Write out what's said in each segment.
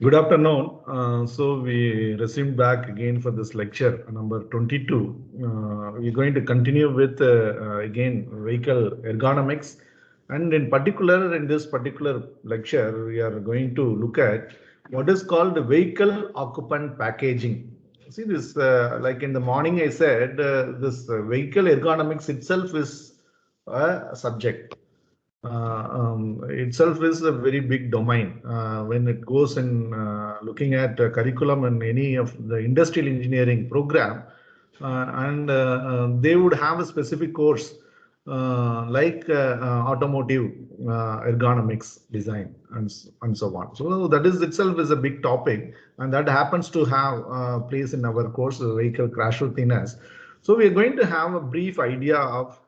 Good afternoon. So we resumed back again for this lecture number 22. We're going to continue with again vehicle ergonomics, and in particular in this particular lecture we are going to look at what is called vehicle occupant packaging. See this, like in the morning I said, this vehicle ergonomics itself is a subject. Itself is a very big domain. When it goes in looking at curriculum in any of the industrial engineering program, and they would have a specific course like automotive ergonomics design and so on. So that is itself is a big topic, and that happens to have place in our course vehicle crashworthiness. So we are going to have a brief idea of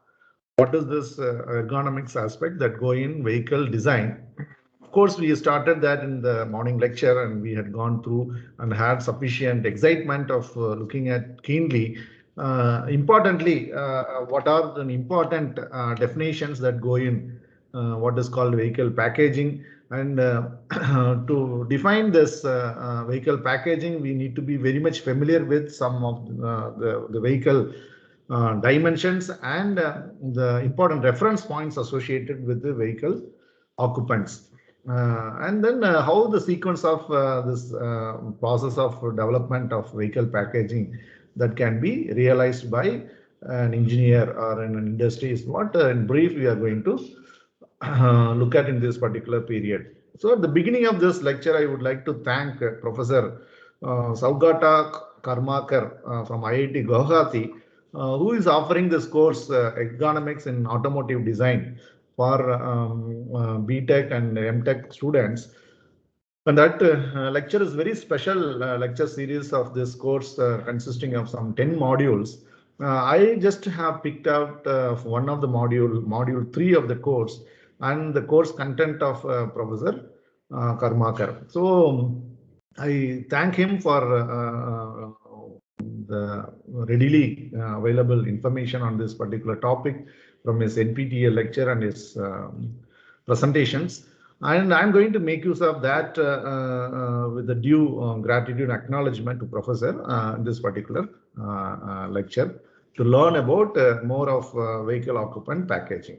what is this ergonomics aspect that go in vehicle design. Of course, we started that in the morning lecture and we had gone through and had sufficient excitement of looking at keenly. Importantly, what are the important definitions that go in what is called vehicle packaging, and to define this vehicle packaging, we need to be very much familiar with some of the vehicle dimensions and the important reference points associated with the vehicle occupants. And then how the sequence of this process of development of vehicle packaging that can be realized by an engineer or in an industry is what in brief we are going to look at in this particular period. So at the beginning of this lecture, I would like to thank Professor Sougata Karmakar from IIT Guwahati, who is offering this course Ergonomics in Automotive Design for BTech and MTech students. And that lecture is very special lecture series of this course consisting of some 10 modules. I just have picked out one of the module 3 of the course, and the course content of Professor Karmakar. So I thank him for the readily available information on this particular topic from his NPTEL lecture and his presentations. And I'm going to make use of that with the due gratitude and acknowledgement to Professor in this particular lecture to learn about more of vehicle occupant packaging.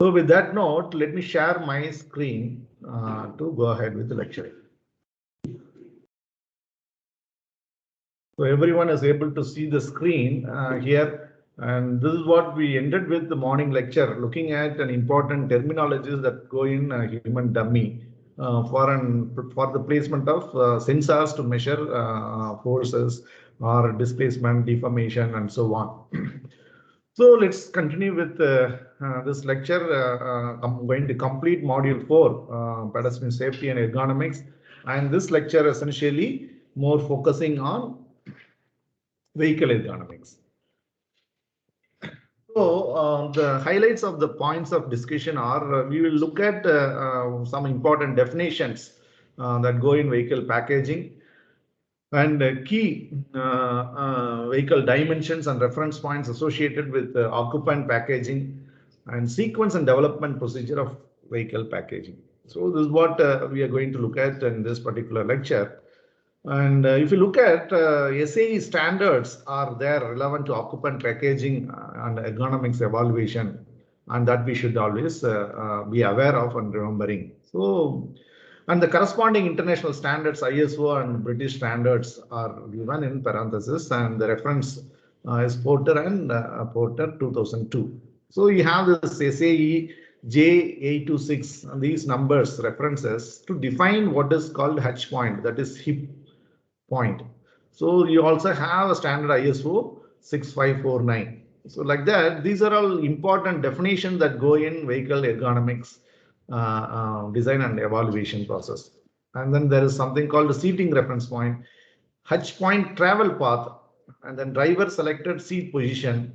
So with that note, let me share my screen to go ahead with the lecture. So everyone is able to see the screen here. And this is what we ended with the morning lecture, looking at an important terminologies that go in human dummy for the placement of sensors to measure forces or displacement, deformation, and so on. So let's continue with this lecture. I'm going to complete module 4, pedestrian safety and ergonomics. And this lecture essentially more focusing on vehicle ergonomics. So the highlights of the points of discussion are we will look at some important definitions that go in vehicle packaging and key vehicle dimensions and reference points associated with occupant packaging and sequence and development procedure of vehicle packaging. So this is what we are going to look at in this particular lecture. And if you look at SAE standards are there relevant to occupant packaging and ergonomics evaluation, and that we should always be aware of and remembering. So, and the corresponding international standards, ISO and British standards are given in parentheses, and the reference is Porter and Porter 2002. So you have this SAE J826 and these numbers references to define what is called H point, that is hip point. So you also have a standard ISO 6549. So like that, these are all important definitions that go in vehicle ergonomics design and evaluation process. And then there is something called the seating reference point, H point travel path, and then driver selected seat position,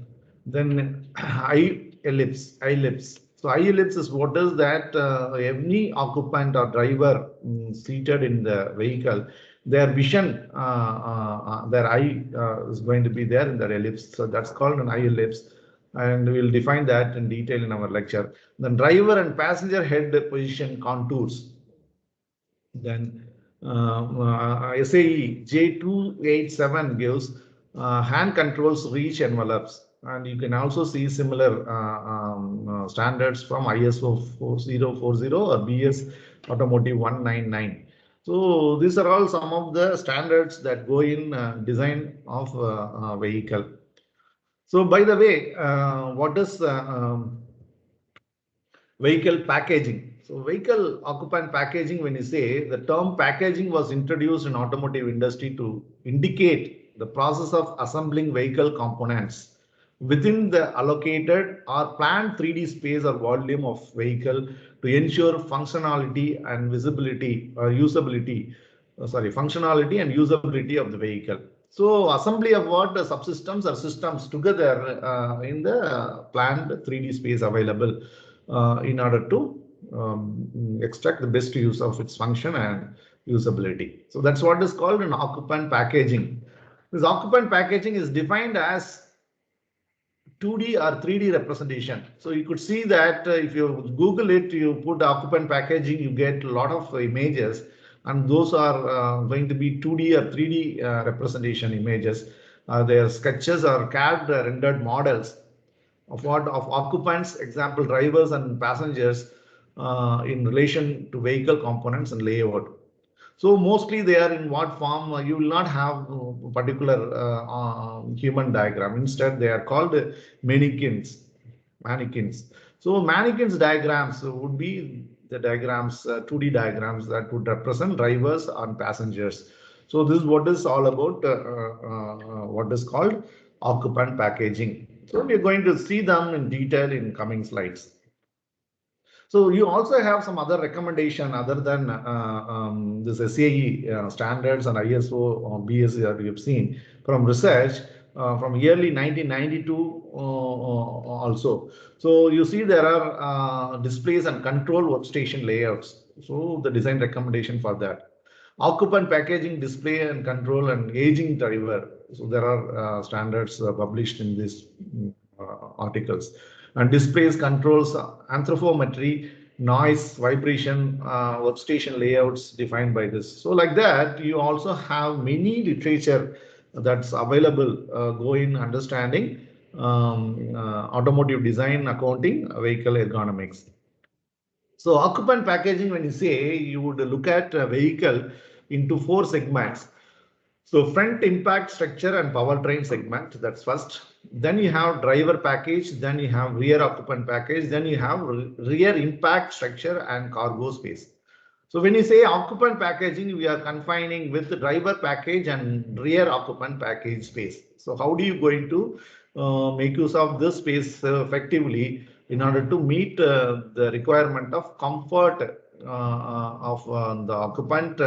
then I ellipse. So I ellipse is what is that any occupant or driver seated in the vehicle, their vision, their eye is going to be there in their ellipse. So that's called an eye ellipse. And we'll define that in detail in our lecture. Then driver and passenger head position contours. Then SAE J287 gives hand controls reach envelopes. And you can also see similar standards from ISO 4040 or BS Automotive 199. So these are all some of the standards that go in design of vehicle. So by the way, what is vehicle packaging? So vehicle occupant packaging, when you say, the term packaging was introduced in automotive industry to indicate the process of assembling vehicle components within the allocated or planned 3D space or volume of vehicle to ensure functionality and visibility or usability, functionality and usability of the vehicle. So assembly of what the subsystems or systems together in the planned 3D space available in order to extract the best use of its function and usability. So that's what is called an occupant packaging. This occupant packaging is defined as 2D or 3D representation. So you could see that if you Google it, you put occupant packaging, you get a lot of images, and those are going to be 2D or 3D representation images. Their sketches or CAD rendered models of what of occupants, example drivers and passengers in relation to vehicle components and layout. So mostly they are in what form? You will not have a particular human diagram. Instead, they are called mannequins. Mannequins. So mannequins diagrams would be the diagrams, 2D diagrams that would represent drivers and passengers. So this is what is all about what is called occupant packaging. So we are going to see them in detail in coming slides. So you also have some other recommendation other than this SAE standards and ISO or BS that we have seen from research from yearly 1992 also. So you see there are displays and control workstation layouts. So the design recommendation for that. Occupant packaging, display and control and aging driver. So there are standards published in these articles. And displays, controls, anthropometry, noise, vibration, workstation layouts defined by this. So like that, you also have many literature that's available go in understanding automotive design, accounting, vehicle ergonomics. So occupant packaging, when you say, you would look at a vehicle into 4 segments. So front impact structure and powertrain segment, that's first. Then you have driver package, then you have rear occupant package, then you have rear impact structure and cargo space. So when you say occupant packaging, we are confining with the driver package and rear occupant package space. So how do you going to make use of this space effectively in order to meet the requirement of comfort of the occupant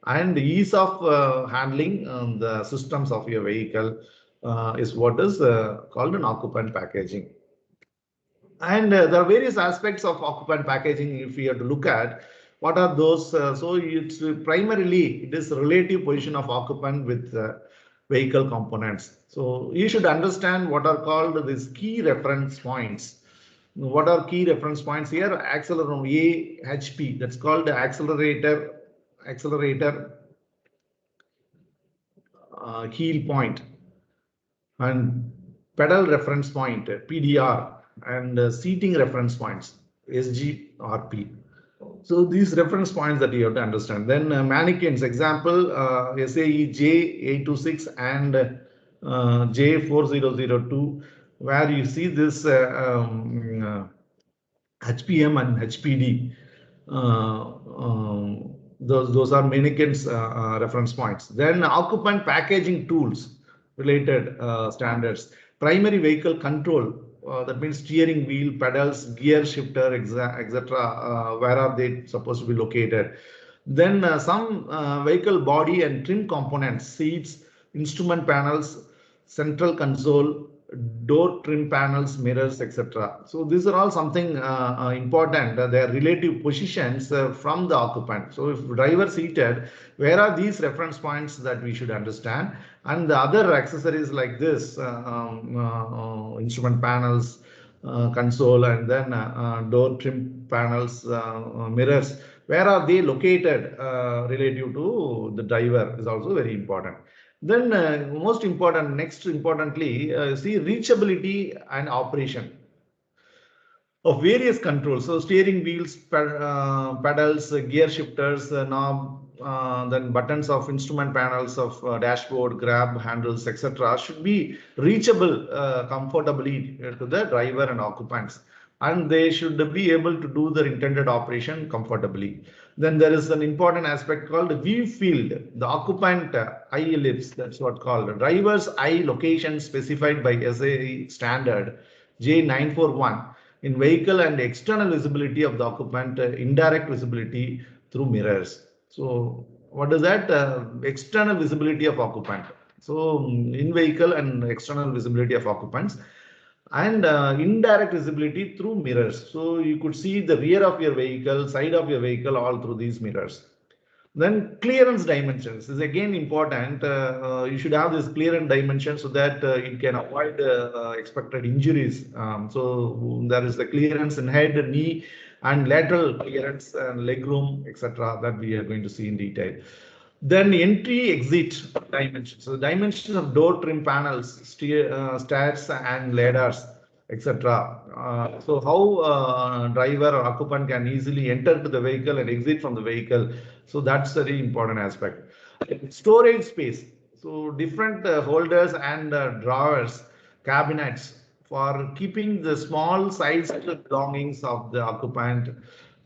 and ease of handling the systems of your vehicle is what is called an occupant packaging. And there are various aspects of occupant packaging if we have to look at. What are those? So it's primarily it is relative position of occupant with vehicle components. So you should understand what are called these key reference points. What are key reference points here? Accelerometer AHP, that's called the accelerator heel point, and pedal reference point PDR, and seating reference points SGRP. So these reference points that you have to understand. Then mannequins, example SAE J826 and J4002, where you see this HPM and HPD. Those are mannequins reference points. Then occupant packaging tools related standards. Primary vehicle control, that means steering wheel, pedals, gear shifter, etc. Where are they supposed to be located? Then some vehicle body and trim components, seats, instrument panels, central console, door trim panels, mirrors, etc. So these are all something important. Their relative positions from the occupant. So if driver seated, where are these reference points that we should understand? And the other accessories like this, instrument panels, console, and then door trim panels, mirrors. where are they located relative to the driver is also very important. Then most important, next importantly, see reachability and operation of various controls. So steering wheels, pedals, gear shifters, knob, then buttons of instrument panels of dashboard, grab handles, etc. should be reachable comfortably to the driver and occupants, and they should be able to do their intended operation comfortably. Then there is an important aspect called view field. The occupant eye ellipse, that's what called driver's eye location specified by SAE standard J941 in vehicle, and external visibility of the occupant, indirect visibility through mirrors. So what is that? External visibility of occupant. So in vehicle and external visibility of occupants, and indirect visibility through mirrors. So you could see the rear of your vehicle, side of your vehicle, all through these mirrors. Then clearance dimensions is again important. You should have this clearance dimension so that it can avoid expected injuries. So there is the clearance in head, knee, and lateral clearance and leg room, etc. that we are going to see in detail. Then entry exit dimensions. So the dimensions of door trim panels, stairs and ladders, etc. So how driver or occupant can easily enter to the vehicle and exit from the vehicle. So that's a very important aspect. Storage space. So different holders and drawers, cabinets for keeping the small sized belongings of the occupant,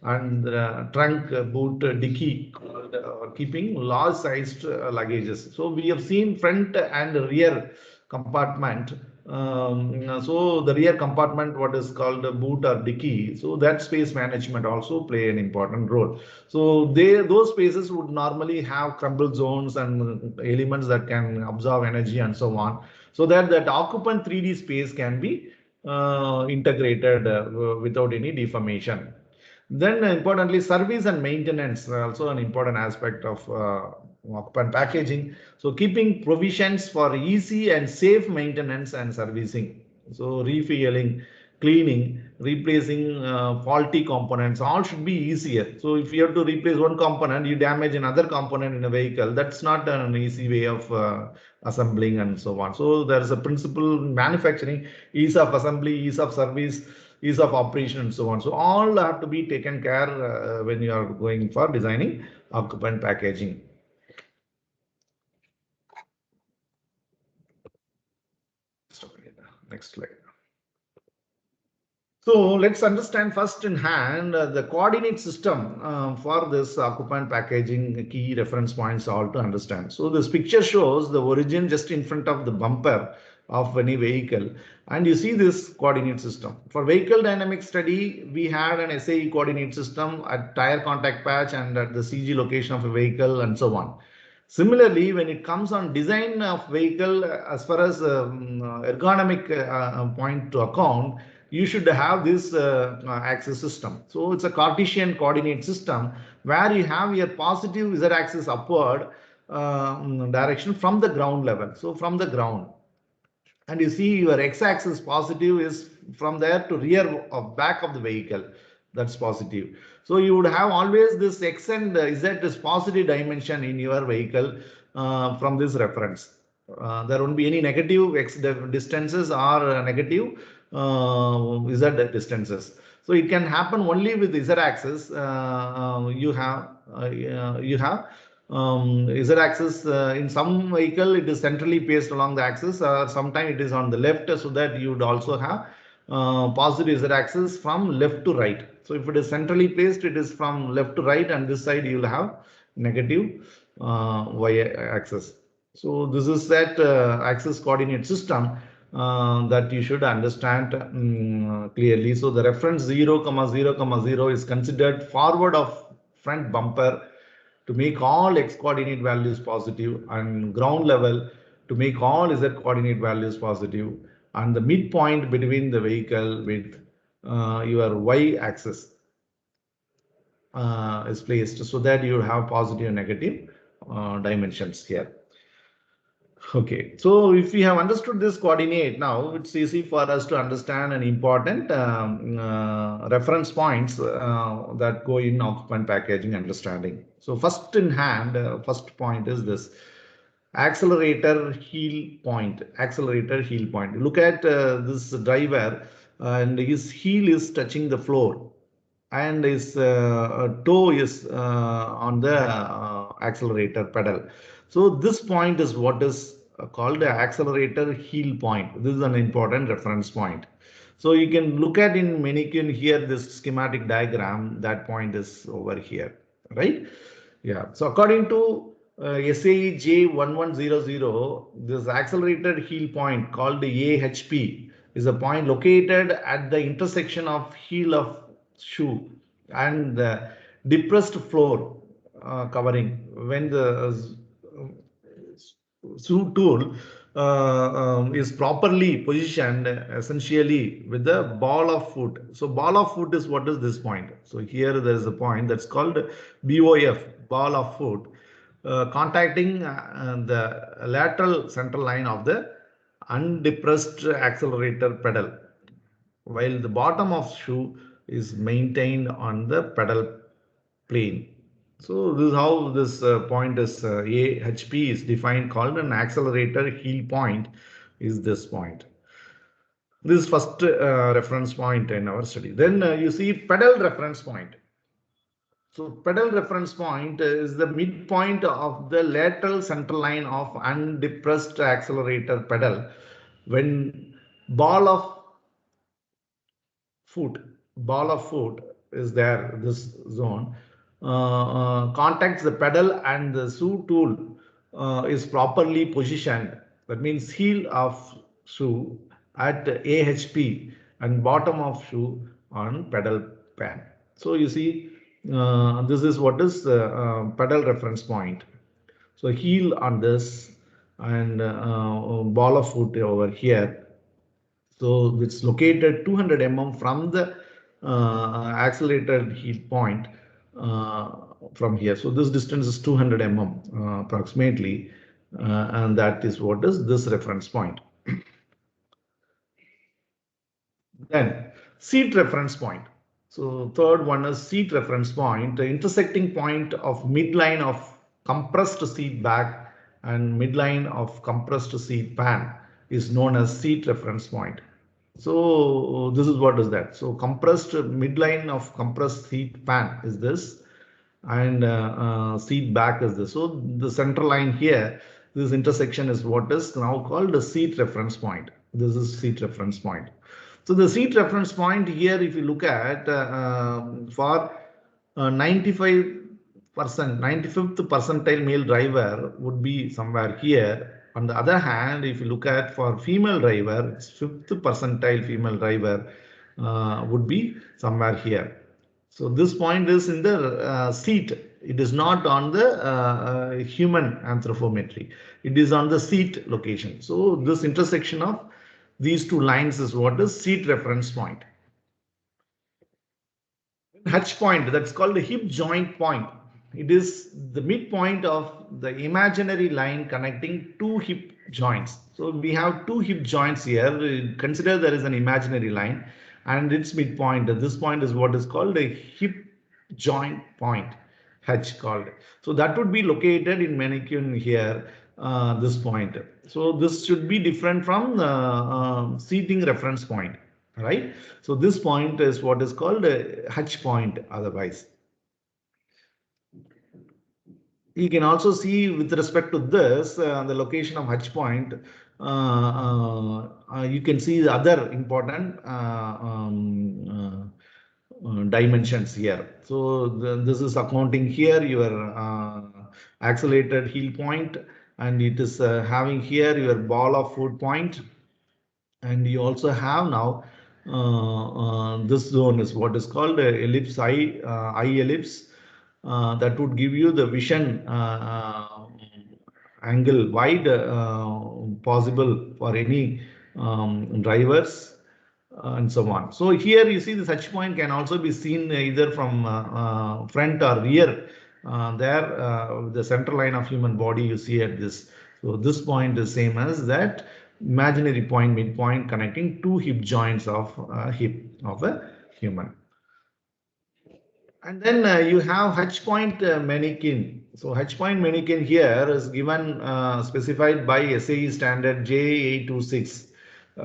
and trunk, boot, dicky, keeping large sized luggages. So we have seen front and rear compartment. So the rear compartment, what is called a boot or dicky, so that space management also play an important role. So those spaces would normally have crumble zones and elements that can absorb energy and so on, so that occupant 3D space can be integrated without any deformation. Then importantly, service and maintenance are also an important aspect of occupant packaging. So keeping provisions for easy and safe maintenance and servicing. So refueling, cleaning, replacing faulty components, all should be easier. So if you have to replace one component, you damage another component in a vehicle, that's not an easy way of assembling and so on. So there is a principle in manufacturing: ease of assembly, ease of service, ease of operation, and so on. So all have to be taken care when you are going for designing occupant packaging. Next slide. So let's understand first in hand the coordinate system for this occupant packaging, key reference points all to understand. So this picture shows the origin just in front of the bumper of any vehicle, and you see this coordinate system. For vehicle dynamic study, we had an SAE coordinate system at tire contact patch and at the CG location of a vehicle and so on. Similarly, when it comes on design of vehicle, as far as ergonomic point to account, you should have this axis system. So it's a Cartesian coordinate system where you have your positive z-axis upward direction from the ground level. So from the ground, and you see your x-axis positive is from there to rear of back of the vehicle, that's positive. So you would have always this x and z is positive dimension in your vehicle from this reference. There won't be any negative x distances or negative z distances. So it can happen only with the z-axis. You have z-axis in some vehicle it is centrally placed along the axis, sometimes it is on the left, so that you would also have positive z-axis from left to right. So if it is centrally placed, it is from left to right, and this side you will have negative y-axis. So this is that axis coordinate system that you should understand clearly. So the reference 0, 0, 0 is considered forward of front bumper to make all x coordinate values positive, and ground level to make all z coordinate values positive, and the midpoint between the vehicle with your y axis is placed, so that you have positive and negative dimensions here. Okay, so if we have understood this coordinate now, it's easy for us to understand an important reference points that go in occupant packaging understanding. So first in hand, first point is this accelerator heel point. Accelerator heel point. Look at this driver, and his heel is touching the floor, and his toe is on the accelerator pedal. So this point is what is called the accelerator heel point. This is an important reference point. So you can look at in mannequin here, this schematic diagram, that point is over here, right? Yeah. So according to SAE J1100, this accelerator heel point called the AHP is a point located at the intersection of heel of shoe and the depressed floor covering when the shoe tool is properly positioned essentially with the ball of foot. So ball of foot is what is this point. So here there is a point that's called BOF, ball of foot, contacting the lateral center line of the undepressed accelerator pedal, while the bottom of shoe is maintained on the pedal plane. So this is how this point is AHP is defined, called an accelerator heel point is this point. This is first reference point in our study. Then you see pedal reference point. So pedal reference point is the midpoint of the lateral center line of undepressed accelerator pedal when ball of foot, ball of foot is there, this zone, contacts the pedal and the shoe tool is properly positioned. That means heel of shoe at AHP and bottom of shoe on pedal pan. So you see, this is what is pedal reference point. So heel on this and ball of foot over here. So it's located 200 mm from the accelerated heel point from here. So this distance is 200 mm approximately, and that is what is this reference point. Then seat reference point. So third one is seat reference point, the intersecting point of midline of compressed seat back and midline of compressed seat pan is known as seat reference point. So this is what is that. So compressed midline of compressed seat pan is this, and seat back is this. So the center line here, this intersection is what is now called the seat reference point. This is seat reference point. So the seat reference point here, if you look at for 95%, 95th percentile male driver would be somewhere here. On the other hand, if you look at for female driver, it's 5th percentile female driver would be somewhere here. So this point is in the seat. It is not on the human anthropometry. It is on the seat location. So this intersection of these two lines is what is seat reference point. Hatch point, that's called the hip joint point. It is the midpoint of the imaginary line connecting two hip joints. So we have two hip joints here. Consider there is an imaginary line and its midpoint. This point is what is called a hip joint point, H called. So that would be located in mannequin here, this point. So this should be different from the seating reference point, right? So this point is what is called a H point otherwise. You can also see with respect to this, the location of H point, you can see the other important dimensions here. So this is accounting here your accelerated heel point, and it is having here your ball of foot point, and you also have now this zone is what is called ellipse eye ellipse. That would give you the vision angle wide possible for any drivers and so on. So here you see the touch point can also be seen either from front or rear. There the center line of human body you see at this. So this point is same as that imaginary point, midpoint connecting two hip joints of hip of a human. And then you have H point mannequin. So H point mannequin here is given specified by SAE standard J826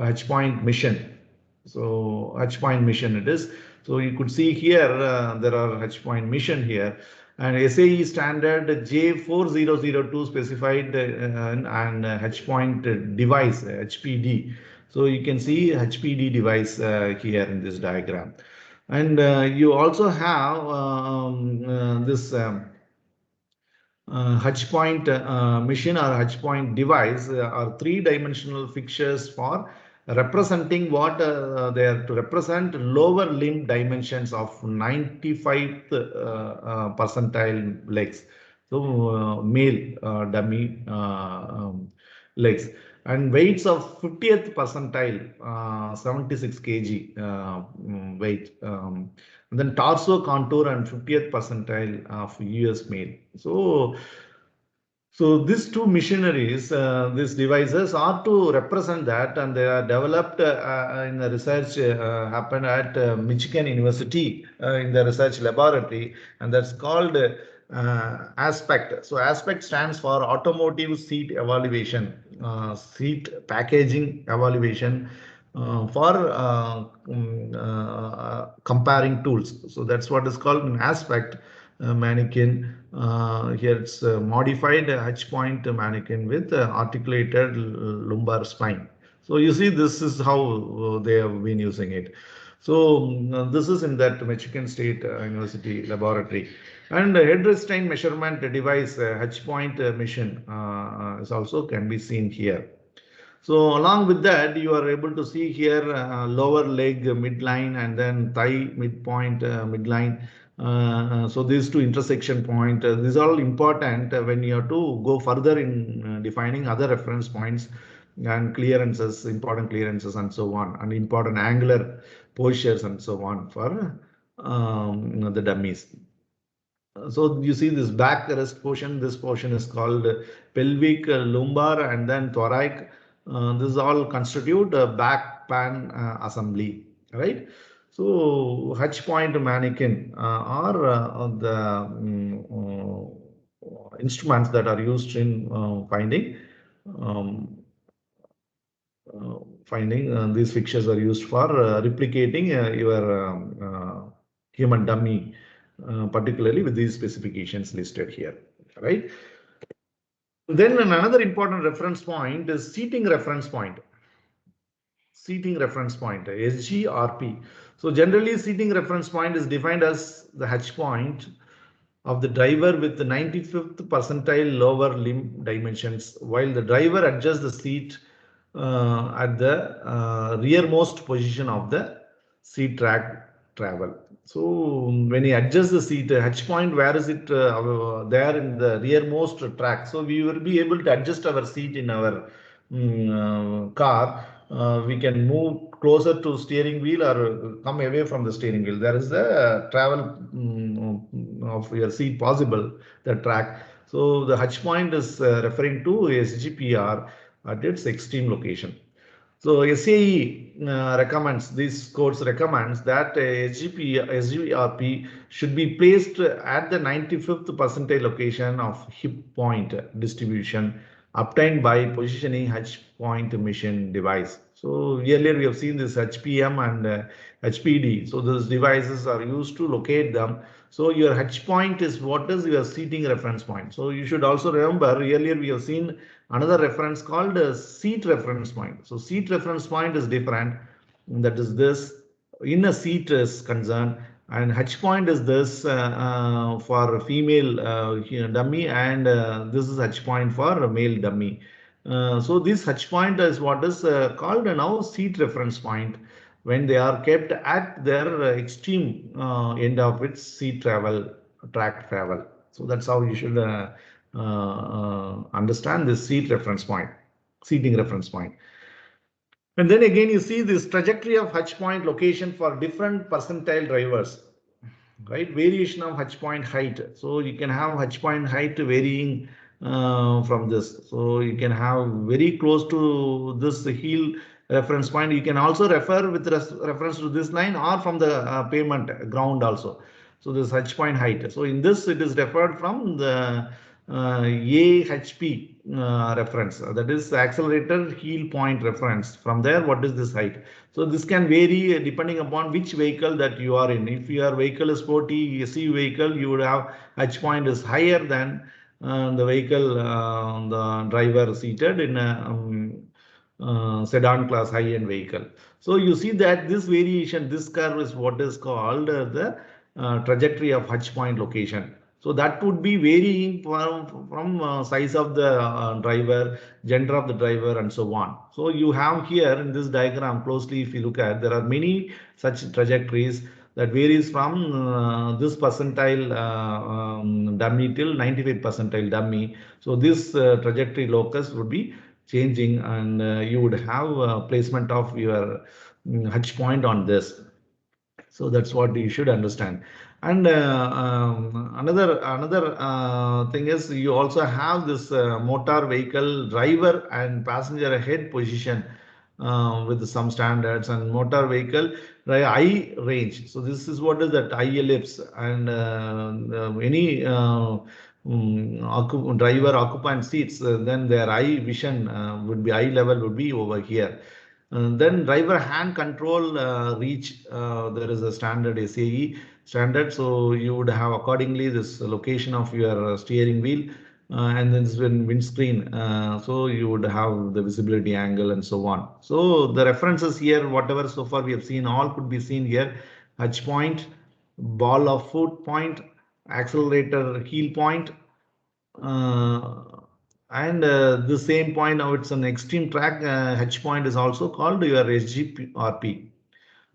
H point mission. So H point mission it is. So you could see here there are H point mission here, and SAE standard J4002 specified and H point device HPD. So you can see HPD device here in this diagram. And you also have this H point machine or H point device are three-dimensional fixtures for representing what they are to represent lower limb dimensions of 95th percentile legs. So male dummy legs, and weights of 50th percentile 76 kg weight. And then torso contour and 50th percentile of US male. So these two machineries, these devices are to represent that, and they are developed in the research happened at Michigan University in the research laboratory, and that's called ASPECT. So ASPECT stands for Automotive Seat Evaluation, Seat Packaging Evaluation for comparing tools. So that's what is called an aspect mannequin. Here it's modified H point mannequin with articulated lumbar spine. So you see, this is how they have been using it. So this is in that Michigan State University laboratory. And head restraint measurement device H point machine is also can be seen here. So along with that, you are able to see here lower leg midline and then thigh midpoint midline. So these two intersection point, these are all important when you have to go further in defining other reference points and clearances, important clearances and so on, and important angular postures and so on for the dummies. So you see this back rest portion, this portion is called pelvic, lumbar, and then thoracic. This all constitute back pan assembly, right? So H point mannequin are the instruments that are used in finding these fixtures are used for replicating your human dummy, particularly with these specifications listed here, right? Then another important reference point is seating reference point. Seating reference point, SGRP. So generally, seating reference point is defined as the H point of the driver with the 95th percentile lower limb dimensions, while the driver adjusts the seat at the rearmost position of the seat track travel. So when he adjusts the seat, H point, where is it there in the rearmost track? So we will be able to adjust our seat in our car. We can move closer to steering wheel or come away from the steering wheel. There is the travel of your seat possible, the track. So the H point is referring to SGPR at its extreme location. So SAE recommends, this course recommends that SGRP should be placed at the 95th percentile location of hip point distribution obtained by positioning H point mission device. So earlier we have seen this HPM and HPD. So those devices are used to locate them. So your H point is what is your seating reference point. So you should also remember, earlier we have seen another reference called seat reference point. So seat reference point is different. That is this in a seat is concerned, and H point is this for female dummy, and this is H point for male dummy. So this H point is what is called now seat reference point when they are kept at their extreme end of its seat travel, track travel. So that's how you should understand this seat reference point, seating reference point. And then again, you see this trajectory of H point location for different percentile drivers, right? Variation of H point height. So you can have H point height varying from this. So you can have very close to this heel reference point. You can also refer with reference to this line or from the pavement ground also. So this H point height. So in this it is referred from the AHP reference, that is accelerator heel point reference. From there, what is this height? So this can vary depending upon which vehicle that you are in. If your vehicle is sporty SUV vehicle, you would have H point is higher than the vehicle, the driver seated in a sedan class high-end vehicle. So you see that this variation, this curve is what is called the trajectory of H point location. So that would be varying from size of the driver, gender of the driver, and so on. So you have here in this diagram closely, if you look at, there are many such trajectories that varies from this percentile dummy till 95 percentile dummy. So this trajectory locus would be changing, and you would have placement of your H point on this. So that's what you should understand. And another thing is, you also have this motor vehicle driver and passenger head position with some standards, and motor vehicle eye range. So this is what is that eye ellipse, and any driver occupant seats, then their eye vision would be, eye level would be over here. Then driver hand control reach, there is a standard SAE standard. So you would have accordingly this location of your steering wheel, and then this windscreen. So you would have the visibility angle and so on. So the references here, whatever so far we have seen, all could be seen here. H point, ball of foot point, accelerator heel point, and the same point, now it's an extreme track H point is also called your SGRP,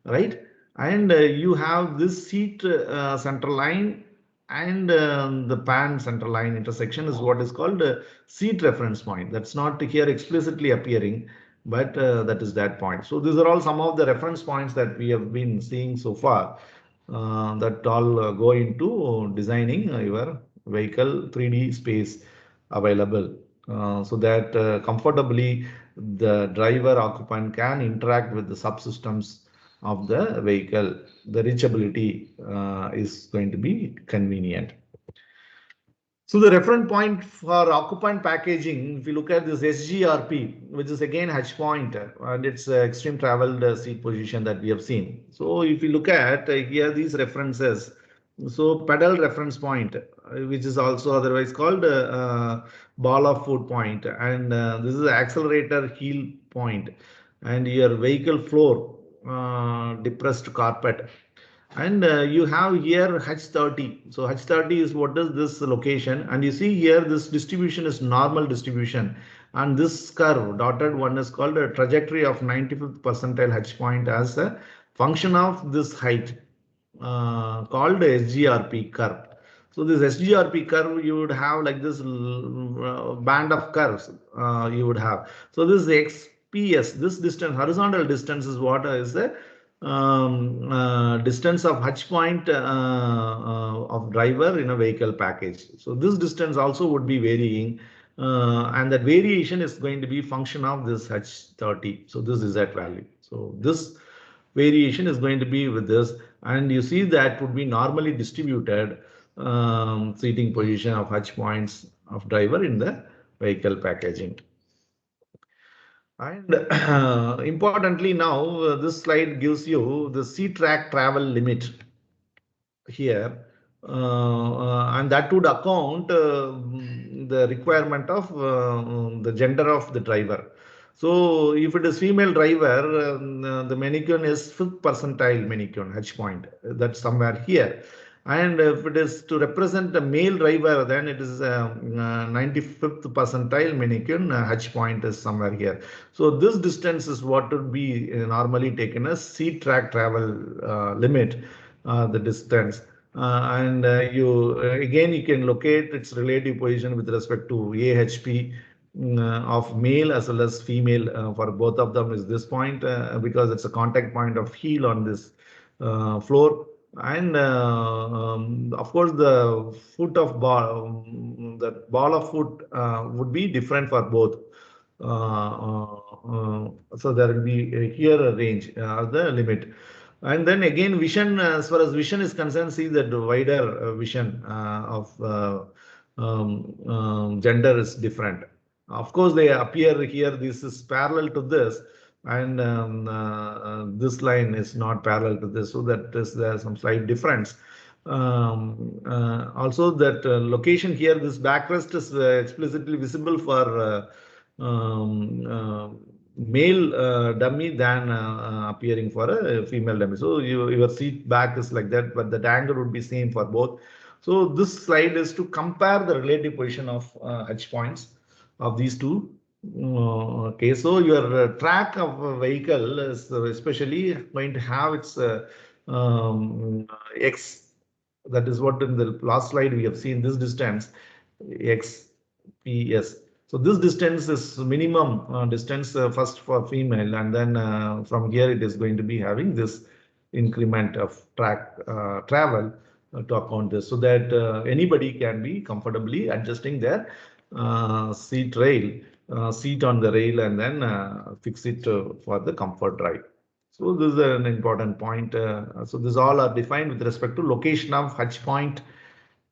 right? And you have this seat center line, and the pan center line intersection is what is called seat reference point. That's not here explicitly appearing, but that is that point. So these are all some of the reference points that we have been seeing so far, that all go into designing your vehicle 3D space available, so that comfortably the driver occupant can interact with the subsystems of the vehicle. The reachability is going to be convenient. So the reference point for occupant packaging, if you look at this SGRP, which is again H point, and it's extreme traveled seat position that we have seen. So if you look at here these references, so pedal reference point, which is also otherwise called ball of foot point, and this is accelerator heel point, and your vehicle floor depressed carpet. And you have here H30. So H30 is what is this location, and you see here this distribution is normal distribution, and this curve dotted one is called a trajectory of 95th percentile H point as a function of this height, called SGRP curve. So this SGRP curve, you would have like this band of curves you would have. So this is XPS, this distance, horizontal distance, is what is the distance of H point of driver in a vehicle package. So this distance also would be varying, and that variation is going to be function of this H30. So this is that value. So this variation is going to be with this, and you see that would be normally distributed seating position of H points of driver in the vehicle packaging. And importantly, now this slide gives you the seat rack travel limit here, and that would account the requirement of the gender of the driver. So if it is female driver, the mannequin is 5th percentile mannequin H point, that's somewhere here. And if it is to represent a male driver, then it is 95th percentile mannequin H point is somewhere here. So this distance is what would be normally taken as seat track travel limit, the distance. And you again, you can locate its relative position with respect to AHP of male as well as female. For both of them is this point, because it's a contact point of heel on this floor. And of course, the foot of ball, the ball of foot would be different for both. So there will be here a range, the limit. And then again, vision, as far as vision is concerned, see that wider vision of gender is different. Of course, they appear here. This is parallel to this, and this line is not parallel to this, so that is there some slight difference. Also, that location here, this backrest is explicitly visible for male dummy than appearing for a female dummy. So your seat back is like that, but the angle would be same for both. So this slide is to compare the relative position of H points of these two. Okay, so your track of a vehicle is especially going to have its X. That is what in the last slide we have seen this distance X PS. So this distance is minimum distance first for female, and then from here it is going to be having this increment of track travel to account this, so that anybody can be comfortably adjusting their seat rail, seat on the rail, and then fix it for the comfort ride. So this is an important point. So these all are defined with respect to location of H point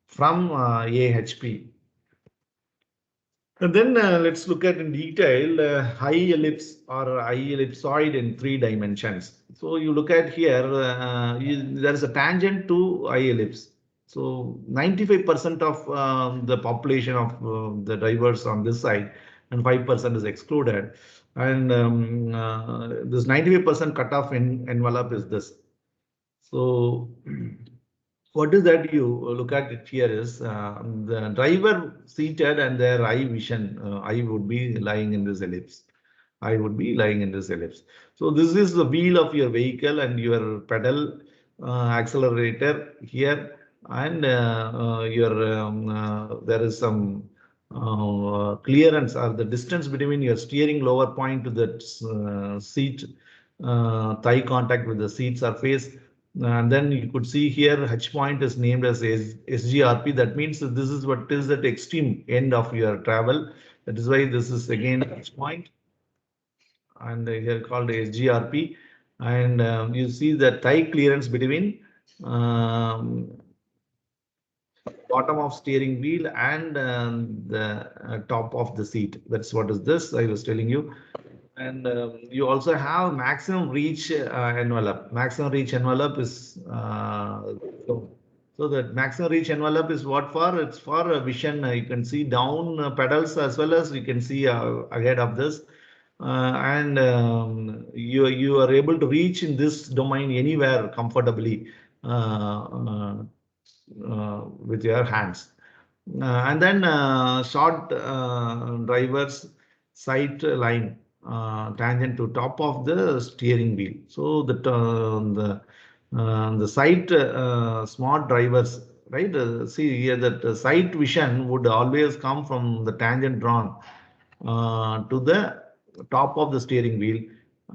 from AHP. And then let's look at in detail high ellipse or high ellipsoid in 3 dimensions. So you look at here, there is a tangent to high ellipse. So 95% of the population of the drivers on this side and 5% is excluded. And this 95% cutoff in envelope is this. So what is that you look at it here is the driver seated and their eye vision, eye would be lying in this ellipse. I would be lying in this ellipse. So this is the wheel of your vehicle and your pedal accelerator here, and there is some clearance or the distance between your steering lower point to the seat thigh contact with the seat surface. And then you could see here H point is named as SGRP. That means that this is what is at extreme end of your travel. That is why this is again H point, and here called SGRP. And you see the thigh clearance between bottom of steering wheel and the top of the seat. That's what is this I was telling you. And you also have maximum reach envelope. Maximum reach envelope is so that maximum reach envelope is what for? It's for vision. You can see down pedals as well as you can see ahead of this. And you are able to reach in this domain anywhere comfortably with your hands. And then short drivers sight line tangent to top of the steering wheel. So the sight smart drivers, right? See here that the sight vision would always come from the tangent drawn to the top of the steering wheel,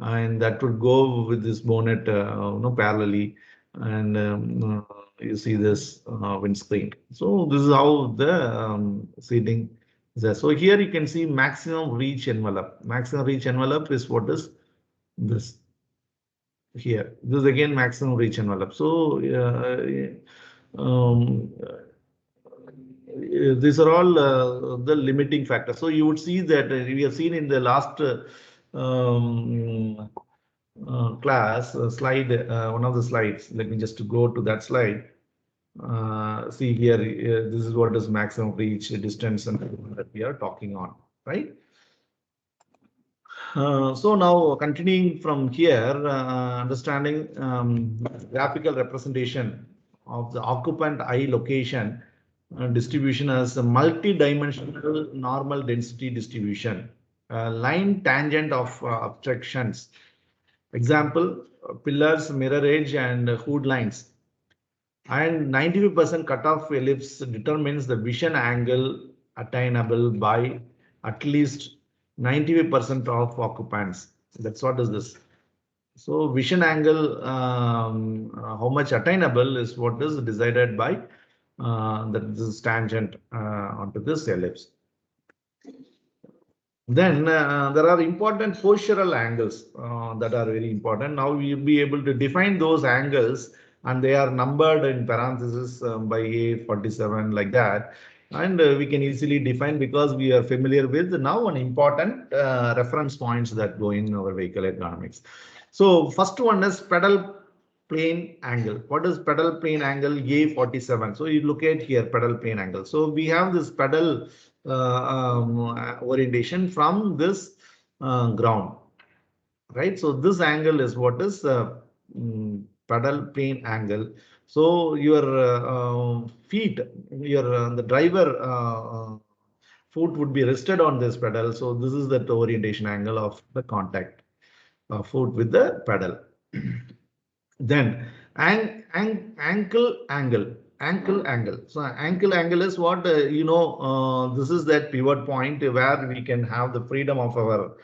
and that would go with this bonnet parallelly, and you see this windscreen. So this is how the seating is there. So here you can see maximum reach envelope. Maximum reach envelope is what is this here. This is again maximum reach envelope. So these are all the limiting factors. So you would see that we have seen in the last class slide, one of the slides. Let me just go to that slide. See here, this is what is maximum reach distance and that we are talking on, right? So now continuing from here, understanding graphical representation of the occupant eye location distribution as a multi-dimensional normal density distribution, line tangent of obstructions. Example, pillars, mirror edge, and hood lines. And 95% cutoff ellipse determines the vision angle attainable by at least 95% of occupants. That's what is this. So vision angle, how much attainable is what is decided by this tangent onto this ellipse. Then there are important postural angles that are very important. Now we will be able to define those angles, and they are numbered in parentheses by A47 like that. And we can easily define because we are familiar with now an important reference points that go in our vehicle ergonomics. So first one is pedal plane angle. What is pedal plane angle? A47. So you look at here pedal plane angle. So we have this pedal orientation from this ground, right? So this angle is what is pedal plane angle. So your feet, your the driver foot would be rested on this pedal. So this is the orientation angle of the contact foot with the pedal. Then ankle angle. So ankle angle is what this is that pivot point where we can have the freedom of our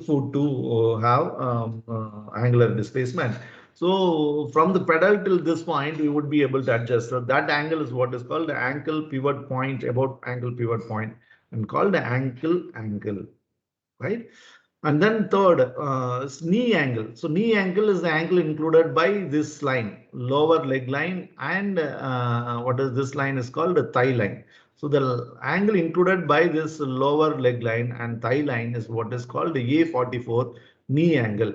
foot to have angular displacement. So from the pedal till this point, we would be able to adjust. So that angle is what is called the ankle pivot point, about ankle pivot point, and called the ankle angle, right? And then third is knee angle. So knee angle is the angle included by this line, lower leg line, and what is this line is called the thigh line. So the angle included by this lower leg line and thigh line is what is called the A44 knee angle.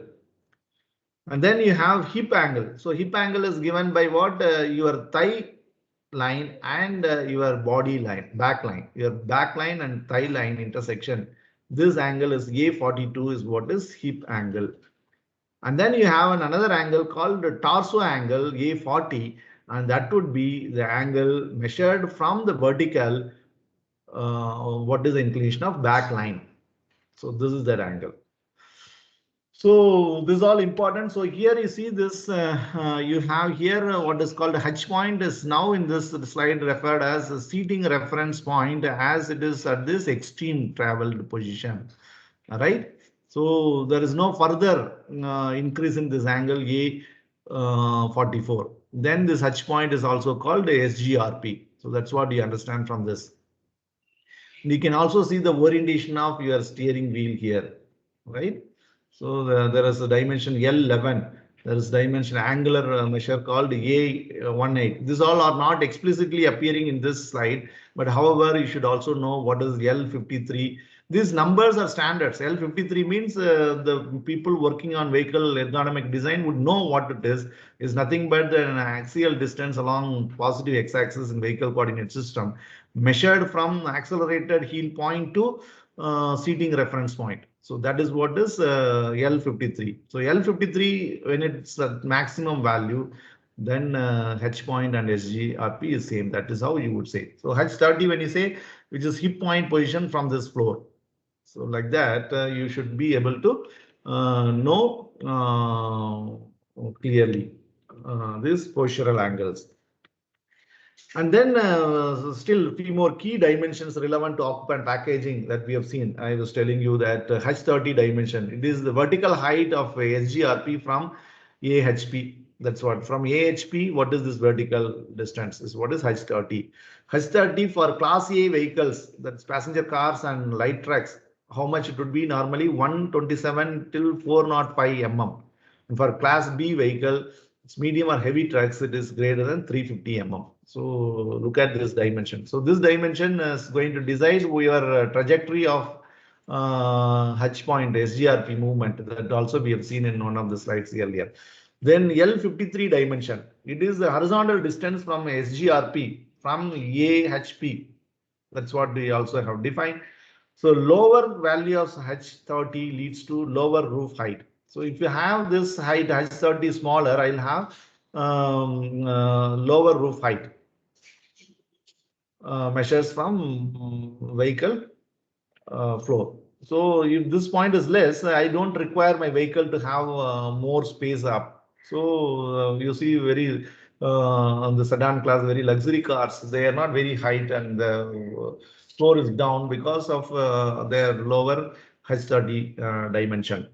And then you have hip angle. So hip angle is given by what? Your thigh line and your body line, back line. Your back line and thigh line intersection. This angle is A42 is what is hip angle. And then you have another angle called the torso angle A40, and that would be the angle measured from the vertical, what is the inclination of back line. So this is that angle. So this is all important. So here you see this, you have here what is called a H point is now in this slide referred as a seating reference point as it is at this extreme traveled position. All right. So there is no further increase in this angle A44. Then this H point is also called SGRP. So that's what you understand from this. You can also see the orientation of your steering wheel here, right? So there is a dimension L11. There is dimension angular measure called A18. These all are not explicitly appearing in this slide, but however, you should also know what is L53. These numbers are standards. L53 means the people working on vehicle ergonomic design would know what it is. Is nothing but an axial distance along positive x-axis in vehicle coordinate system measured from accelerated heel point to seating reference point. So that is what is L53. So L53, when it's at maximum value, then H point and SGRP is same. That is how you would say. So H30 when you say, which is hip point position from this floor. So like that, you should be able to know clearly these postural angles. And then still a few more key dimensions relevant to occupant packaging that we have seen. I was telling you that H30 dimension, it is the vertical height of SGRP from AHP. That's what from AHP, what is this vertical distance is what is H30. H30 for class A vehicles, that's passenger cars and light trucks, how much it would be normally 127 till 405 mm. And for class B vehicle, it's medium or heavy trucks, it is greater than 350 mm. So look at this dimension. So this dimension is going to decide your trajectory of H point SGRP movement. That also we have seen in one of the slides earlier. Then L53 dimension. It is the horizontal distance from SGRP from AHP. That's what we also have defined. So lower value of H30 leads to lower roof height. So if you have this height H30 smaller, I'll have lower roof height. Measures from vehicle floor. So if this point is less, I don't require my vehicle to have more space up. So you see very on the sedan class, very luxury cars, they are not very height and the floor is down because of their lower H30 dimension.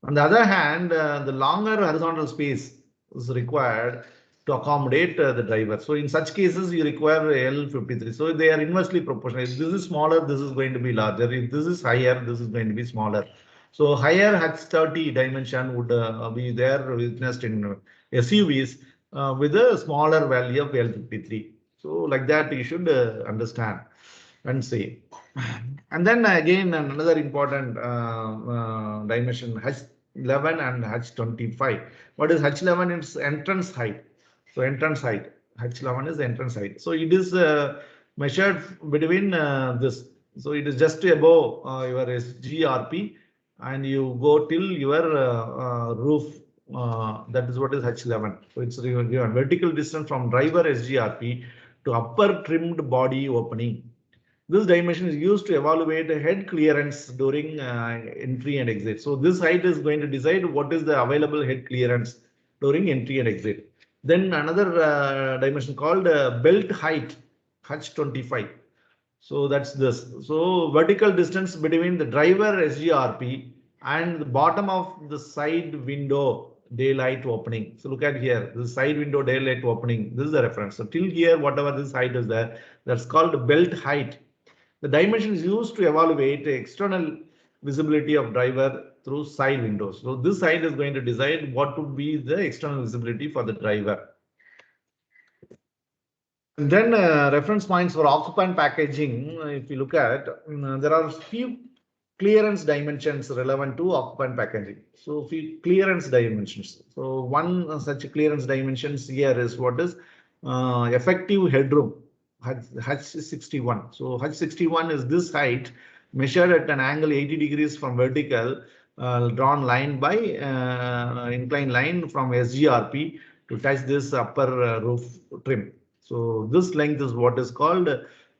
On the other hand, the longer horizontal space is required to accommodate the driver. So in such cases, you require L53. So they are inversely proportional. If this is smaller, this is going to be larger. If this is higher, this is going to be smaller. So higher H30 dimension would be there witnessed in SUVs with a smaller value of L53. So like that, you should understand and see. And then again, another important dimension, H11 and H25. What is H11? It's entrance height. So entrance height. H11 is entrance height. So it is measured between this. So it is just above your SGRP, and you go till your roof. That is what is H11. So it's given vertical distance from driver SGRP to upper trimmed body opening. This dimension is used to evaluate head clearance during entry and exit. So this height is going to decide what is the available head clearance during entry and exit. Then another dimension called belt height, H25. So that's this. So vertical distance between the driver SGRP and the bottom of the side window daylight opening. So look at here, the side window daylight opening. This is the reference. So till here, whatever this height is there, that's called belt height. The dimension is used to evaluate external visibility of driver through side windows. So this side is going to decide what would be the external visibility for the driver. And then reference points for occupant packaging. If you look at, there are few clearance dimensions relevant to occupant packaging. So few clearance dimensions. So one such clearance dimensions here is what is effective headroom. H61. So H61 is this height measured at an angle 80 degrees from vertical, drawn line by inclined line from SGRP to touch this upper roof trim. So this length is what is called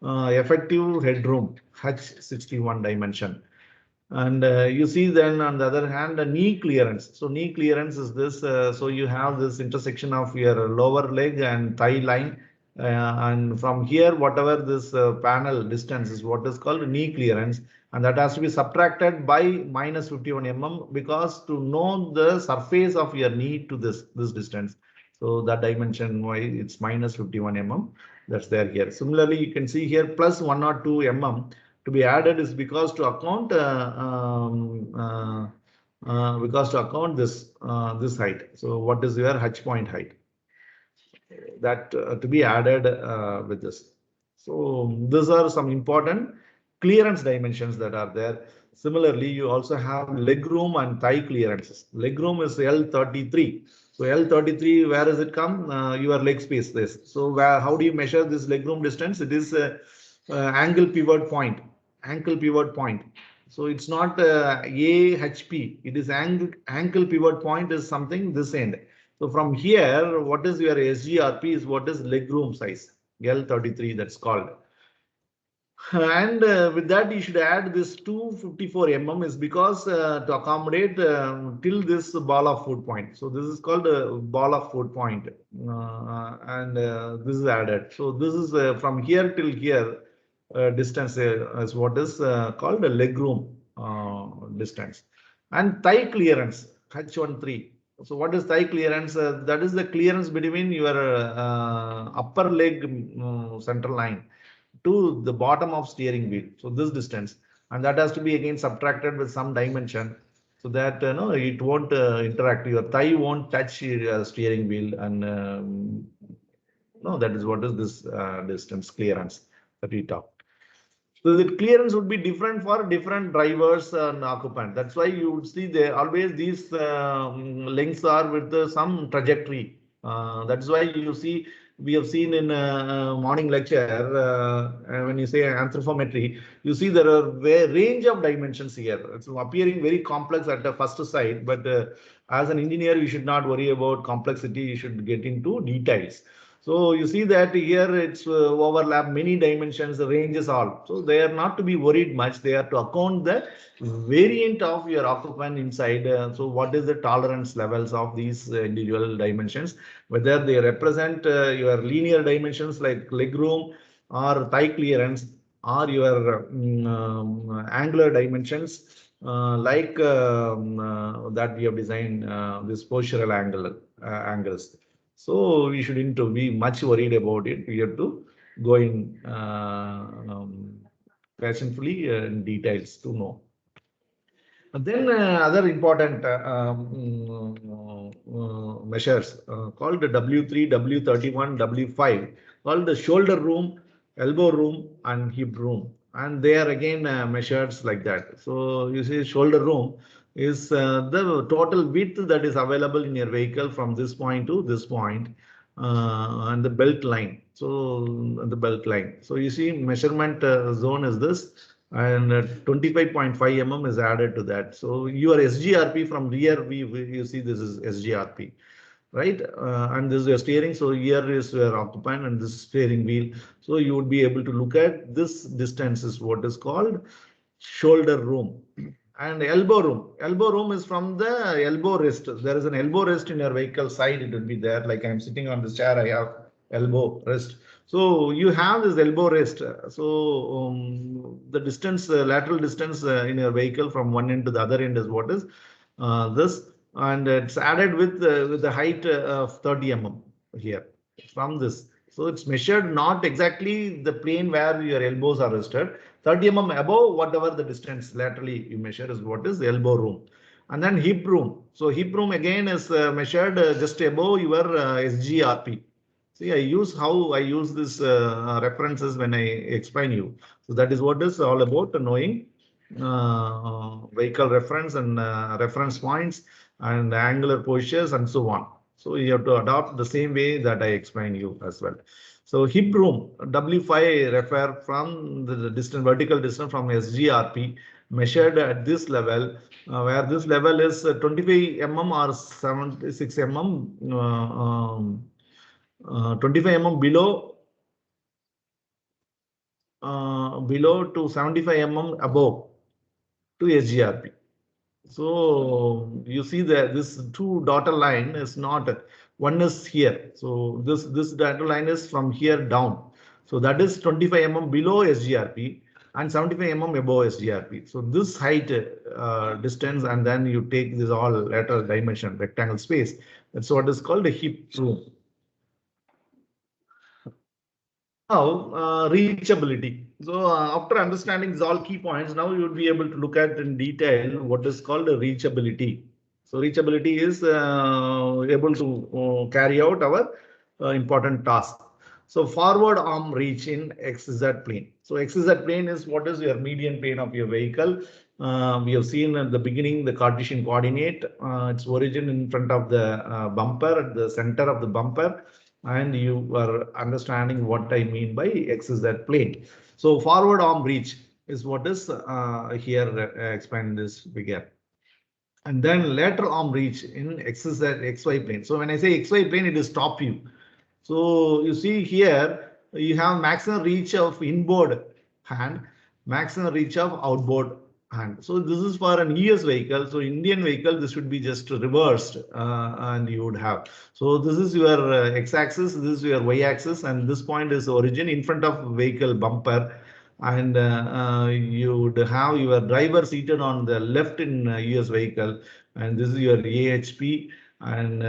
effective headroom, H61 dimension. And you see then on the other hand, knee clearance. So knee clearance is this. So you have this intersection of your lower leg and thigh line. And from here, whatever this panel distance is what is called knee clearance. And that has to be subtracted by minus 51 mm because to know the surface of your knee to this distance. So that dimension why it's minus 51 mm. That's there here. Similarly, you can see here plus 102 mm to be added is because to account this height. So what is your H point height? That to be added with this. So these are some important clearance dimensions that are there. Similarly, you also have legroom and thigh clearances. Legroom is L33. So L33, where does it come? Your leg space. This. So how do you measure this legroom distance? It is angle pivot point. Ankle pivot point. So it's not AHP. It is ankle pivot point is something this end. So from here, what is your SGRP is what is legroom size, L33 that's called. And with that, you should add this 254 mm is because to accommodate till this ball of foot point. So this is called a ball of foot point and this is added. So this is from here till here distance is what is called a legroom distance. And thigh clearance, H13. So what is thigh clearance? That is the clearance between your upper leg center line to the bottom of steering wheel. So this distance, and that has to be again subtracted with some dimension so that no, it won't interact. Your thigh won't touch your steering wheel, and no, that is what is this distance clearance that we talked. So the clearance would be different for different drivers and occupant. That's why you would see there always these lengths are with some trajectory. That's why you see we have seen in morning lecture when you say anthropometry, you see there are a range of dimensions here. It's appearing very complex at the first sight, but as an engineer, you should not worry about complexity. You should get into details. So you see that here it's overlap many dimensions, the ranges all. So they are not to be worried much. They are to account the variant of your occupant inside. So what is the tolerance levels of these individual dimensions? Whether they represent your linear dimensions like legroom or thigh clearance or your angular dimensions that we have designed this postural angles. So we shouldn't be much worried about it. We have to go in patiently in details to know. And then other important measures called W3, W31, W5, called the shoulder room, elbow room, and hip room. And they are again measured like that. So you see, shoulder room is the total width that is available in your vehicle from this point to this point, and the belt line. So the belt line. So you see, measurement zone is this, and 25.5 mm is added to that. So your SGRP from rear, you see this is SGRP, right? And this is your steering. So here is your occupant and this steering wheel. So you would be able to look at this distance is what is called shoulder room. And elbow room. Elbow room is from the elbow rest. There is an elbow rest in your vehicle side. It will be there. Like I'm sitting on this chair, I have elbow rest. So you have this elbow rest. So the distance, lateral distance in your vehicle from one end to the other end is what is this, and it's added with the height of 30 mm here from this. So it's measured not exactly the plane where your elbows are rested. 30 mm above whatever the distance laterally you measure is what is the elbow room. And then hip room. So hip room again is measured just above your SGRP. See, I use this references when I explain you. So that is what is all about knowing vehicle reference and reference points and angular postures and so on. So you have to adopt the same way that I explained you as well. So hip room, W5 refer from the distance, vertical distance from SGRP measured at this level, where this level is 25 mm or 76 mm, 25 mm below to 75 mm above to SGRP. So you see that this two dotted line is not, one is here. So this dotted line is from here down. So that is 25 mm below SGRP and 75 mm above SGRP. So this height distance, and then you take this all lateral dimension rectangle space. That's what is called a hip room. Now, reachability. So after understanding these all key points, now you would be able to look at in detail what is called a reachability. So reachability is able to carry out our important task. So forward arm reach in XZ plane. So XZ plane is what is your median plane of your vehicle. We have seen at the beginning the Cartesian coordinate. Its origin in front of the bumper, at the center of the bumper, and you are understanding what I mean by XZ plane. So forward arm reach is what is here explained this figure. And then lateral arm reach in XY plane. So when I say XY plane, it is top view. So you see here, you have maximum reach of inboard hand, maximum reach of outboard hand. So this is for an ES vehicle. So Indian vehicle, this should be just reversed, and you would have. So this is your X-axis, this is your Y-axis, and this point is origin in front of vehicle bumper. And you would have your driver seated on the left in US vehicle, and this is your AHP. And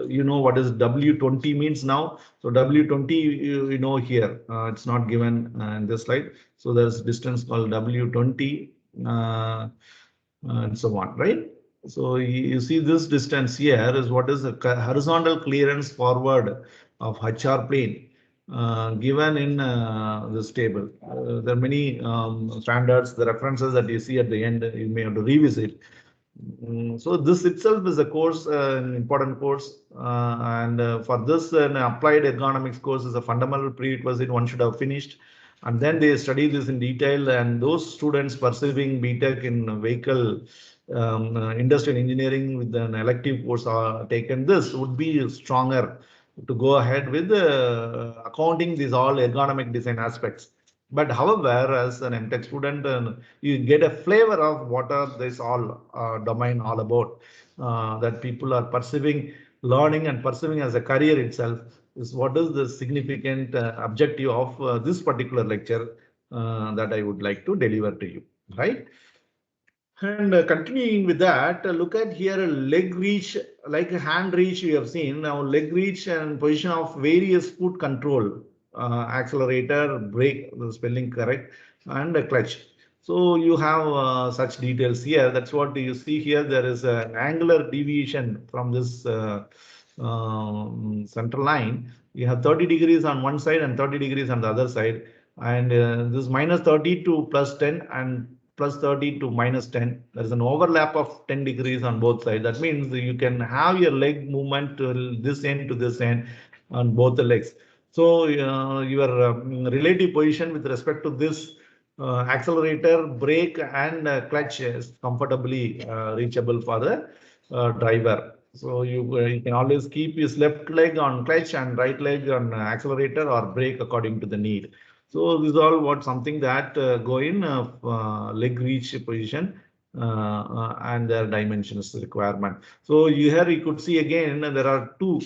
you know what is W20 means now. So W20, you know here, it's not given in this slide. So there's distance called W20 and so on, right? So you see this distance here is what is the horizontal clearance forward of HR plane given in this table. There are many standards, the references that you see at the end, you may have to revisit. So this itself is a course, an important course, and for this, an applied ergonomics course is a fundamental prerequisite one should have finished, and then they study this in detail. And those students pursuing BTech in vehicle industrial engineering with an elective course taken this would be stronger to go ahead with accounting these all ergonomic design aspects. But however, as an MTech student, you get a flavor of what are this all domain all about, that people are pursuing learning and pursuing as a career itself is what is the significant objective of this particular lecture that I would like to deliver to you, right? And continuing with that, look at here a leg reach, like a hand reach we have seen. Now leg reach and position of various foot control, accelerator, brake, the spelling correct, and a clutch. So you have such details here. That's what you see here. There is an angular deviation from this center line. You have 30 degrees on one side and 30 degrees on the other side. And this minus 30 to plus 10 and plus 30 to minus 10. There is an overlap of 10 degrees on both sides. That means you can have your leg movement to this end to this end on both the legs. So your relative position with respect to this accelerator, brake, and clutch is comfortably reachable for the driver. So you can always keep his left leg on clutch and right leg on accelerator or brake according to the need. So this is all what something that go in leg reach position and their dimensions requirement. So here you could see again there are two,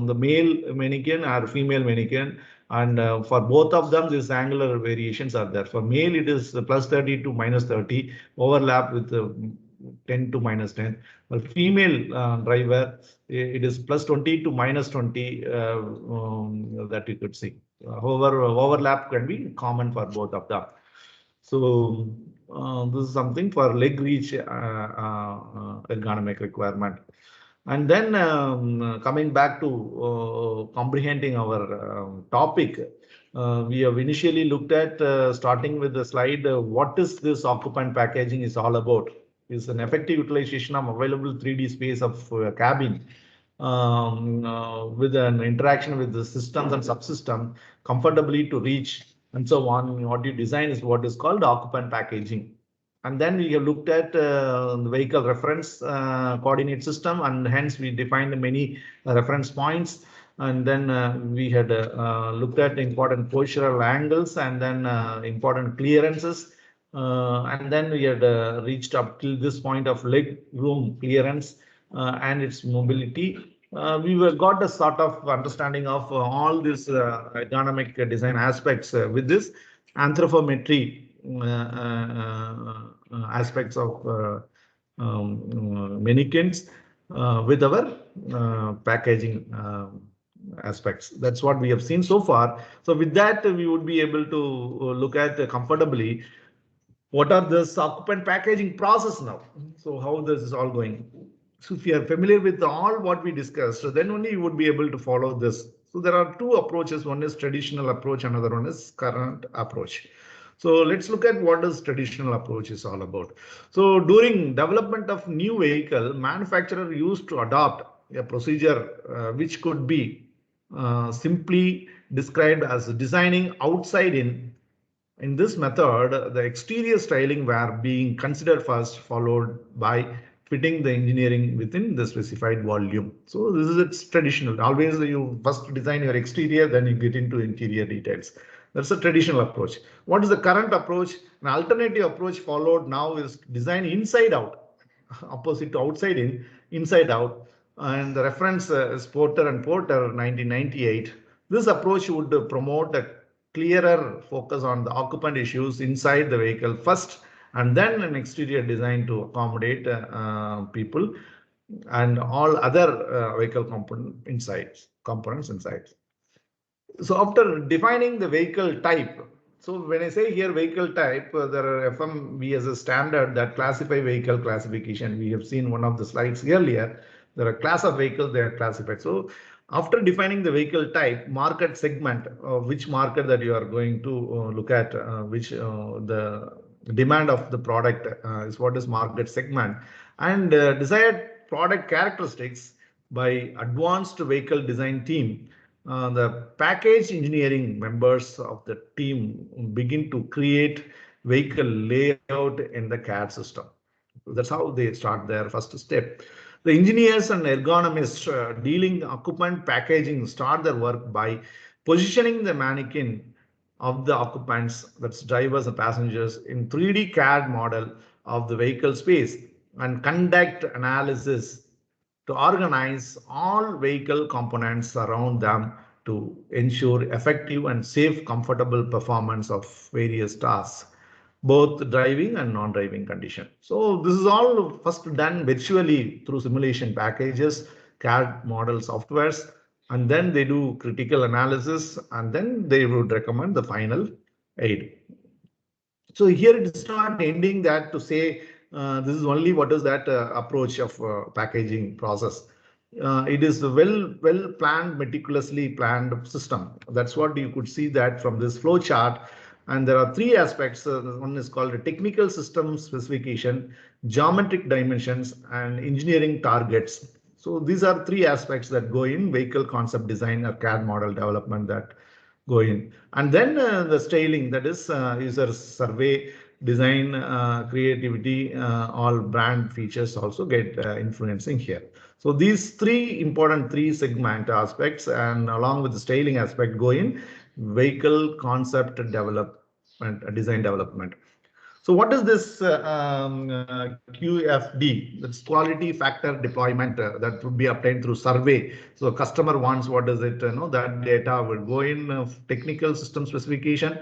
the male mannequin or female mannequin, and for both of them these angular variations are there. For male it is plus 30 to minus 30 overlap with 10 to minus 10. For female driver it is plus 20 to minus 20 that you could see. However, overlap can be common for both of them. So this is something for leg reach ergonomic requirement. And then coming back to comprehending our topic, we have initially looked at starting with the slide, what is this occupant packaging is all about. It's an effective utilization of available 3D space of cabin with an interaction with the systems and subsystem comfortably to reach and so on. What you design is what is called occupant packaging. And then we have looked at the vehicle reference coordinate system, and hence we defined many reference points. And then we had looked at important postural angles and then important clearances. And then we had reached up till this point of leg room clearance and its mobility. We got a sort of understanding of all these ergonomic design aspects with this anthropometry aspects of mannequins with our packaging aspects. That's what we have seen so far. So with that, we would be able to look at comfortably what are this occupant packaging process now. So how this is all going. So if you are familiar with all what we discussed, so then only you would be able to follow this. So there are two approaches. One is traditional approach, another one is current approach. So let's look at what this traditional approach is all about. So during development of new vehicle, manufacturer used to adopt a procedure which could be simply described as designing outside in. In this method, the exterior styling were being considered first, followed by fitting the engineering within the specified volume. So this is its traditional. Always you first design your exterior, then you get into interior details. That's a traditional approach. What is the current approach? An alternative approach followed now is design inside out, opposite to outside in, inside out. And the reference is Porter and Porter 1998. This approach would promote a clearer focus on the occupant issues inside the vehicle first, and then an exterior design to accommodate people and all other vehicle components inside. So after defining the vehicle type, so when I say here vehicle type, there are FMV as a standard that classify vehicle classification. We have seen one of the slides earlier. There are class of vehicles they are classified. So after defining the vehicle type, market segment, which market that you are going to look at, which the demand of the product is what is market segment, and desired product characteristics by advanced vehicle design team. The package engineering members of the team begin to create vehicle layout in the CAD system. That's how they start their first step. The engineers and ergonomists dealing occupant packaging start their work by positioning the mannequin of the occupants, that's drivers and passengers, in 3D CAD model of the vehicle space and conduct analysis to organize all vehicle components around them to ensure effective and safe, comfortable performance of various tasks. both driving and non-driving condition. So this is all first done virtually through simulation packages, CAD model softwares, and then they do critical analysis, and then they would recommend the final aid. So here it's not ending that to say this is only what is that approach of packaging process. It is a well planned, meticulously planned system. That's what you could see that from this flow chart. And there are three aspects. One is called a technical system specification, geometric dimensions, and engineering targets. So these are three aspects that go in vehicle concept design or CAD model development that go in. And then the styling, that is user survey, design, creativity, all brand features also get influencing here. So these three important segment aspects and along with the styling aspect go in vehicle concept development, design development. So what is this QFD? That's quality factor deployment that would be obtained through survey. So customer wants what is it? That data will go in technical system specification.